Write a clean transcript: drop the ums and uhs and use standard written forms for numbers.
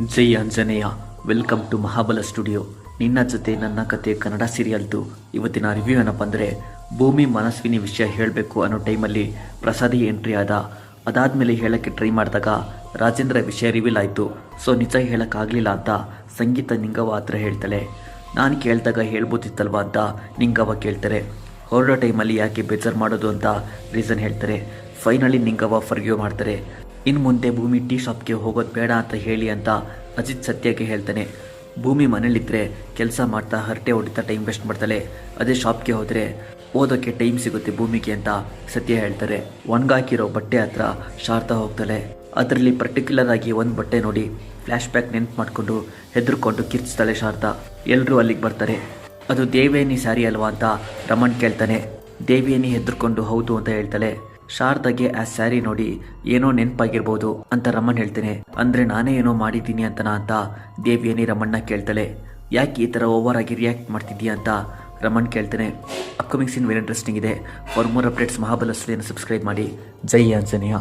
Jai Anjaneya. Welcome to Mahabala studio. ನಿನ್ನ ಜೊತೆ ನನ್ನ ಕತೆ ಕನ್ನಡ ಸೀರಿಯಲ್ದು ಇವತ್ತಿನ ರಿವ್ಯೂ ಏನಪ್ಪ ಅಂದರೆ, ಭೂಮಿ ಮನಸ್ವಿನಿ ವಿಷಯ ಹೇಳಬೇಕು ಅನ್ನೋ ಟೈಮಲ್ಲಿ ಪ್ರಸಾದಿ ಎಂಟ್ರಿ ಅದಾದಮೇಲೆ ಹೇಳೋಕ್ಕೆ ಟ್ರೈ ಮಾಡಿದಾಗ ರಾಜೇಂದ್ರ ವಿಷಯ ರಿವೀಲ್ ಆಯಿತು. ಸೊ ನಿಜ ಹೇಳೋಕ್ಕಾಗಲಿಲ್ಲ ಅಂತ ಸಂಗೀತ ನಿಂಗವ್ವ ಹತ್ರ ಹೇಳ್ತಾಳೆ. ನಾನು ಕೇಳಿದಾಗ ಹೇಳ್ಬೋದಿತ್ತಲ್ವ ಅಂತ ನಿಂಗವ್ವ ಕೇಳ್ತಾರೆ. ಹೊರಡೋ ಟೈಮಲ್ಲಿ ಯಾಕೆ ಬೇಜಾರು ಮಾಡೋದು ಅಂತ ರೀಸನ್ ಹೇಳ್ತಾರೆ. ಫೈನಲಿ ನಿಂಗವ್ವ ಫರ್ಗ್ಯೂ ಮಾಡ್ತಾರೆ. ಇನ್ನು ಮುಂದೆ ಭೂಮಿ ಟೀ ಶಾಪ್ಗೆ ಹೋಗೋದು ಬೇಡ ಅಂತ ಹೇಳಿ ಅಂತ ಅಜಿತ್ ಸತ್ಯಕ್ಕೆ ಹೇಳ್ತಾನೆ. ಭೂಮಿ ಮನೇಲಿದ್ದರೆ ಕೆಲಸ ಮಾಡ್ತಾ ಹರಟೆ ಹೊಡಿತಾ ಟೈಮ್ ವೇಸ್ಟ್ ಮಾಡ್ತಾಳೆ. ಅದೇ ಶಾಪ್ಗೆ ಹೋದರೆ ಓದೋಕ್ಕೆ ಟೈಮ್ ಸಿಗುತ್ತೆ ಭೂಮಿಗೆ ಅಂತ ಸತ್ಯ ಹೇಳ್ತಾರೆ. ಒಣಗಾಕಿರೋ ಬಟ್ಟೆ ಹತ್ರ ಶಾರದಾ ಹೋಗ್ತಾಳೆ. ಅದರಲ್ಲಿ ಪರ್ಟಿಕ್ಯುಲರ್ ಆಗಿ ಒಂದು ಬಟ್ಟೆ ನೋಡಿ ಫ್ಲ್ಯಾಶ್ ಬ್ಯಾಕ್ ನೆನ್ಪು ಮಾಡಿಕೊಂಡು ಹೆದರ್ಕೊಂಡು ಕಿರ್ಚ್ತಾಳೆ ಶಾರದಾ. ಎಲ್ಲರೂ ಅಲ್ಲಿಗೆ ಬರ್ತಾರೆ. ಅದು ದೇವಿಯನಿ ಸ್ಯಾರಿ ಅಲ್ವಾ ಅಂತ ರಮಣ್ ಕೇಳ್ತಾನೆ. ದೇವಿಯನಿ ಹೆದರ್ಕೊಂಡು ಹೌದು ಅಂತ ಹೇಳ್ತಾಳೆ. ಶಾರದಾಗೆ ಆ ಸ್ಯಾರಿ ನೋಡಿ ಏನೋ ನೆನಪಾಗಿರ್ಬೋದು ಅಂತ ರಮಣ್ ಹೇಳ್ತೇನೆ. ಅಂದರೆ ನಾನೇ ಏನೋ ಮಾಡಿದ್ದೀನಿ ಅಂತನಾ ಅಂತ ದೇವಿಯನಿ ರಮಣ್ಣ ಕೇಳ್ತಾಳೆ. ಯಾಕೆ ಈ ಥರ ಓವರ್ ಆಗಿ ರಿಯಾಕ್ಟ್ ಮಾಡ್ತಿದ್ದೀಯಾ ಅಂತ ರಮಣ್ ಕೇಳ್ತೇನೆ. ಅಪ್ಕಮಿಂಗ್ ಸೀನ್ ವೆರಿ ಇಂಟ್ರೆಸ್ಟಿಂಗ್ ಇದೆ. ಫಾರ್ ಮೋರ್ ಅಪ್ಡೇಟ್ಸ್ ಮಹಾಬಲ ಸ್ಟುಡಿಯೋನ ಸಬ್ಸ್ಕ್ರೈಬ್ ಮಾಡಿ. ಜೈ ಆಂಜನೇಯ.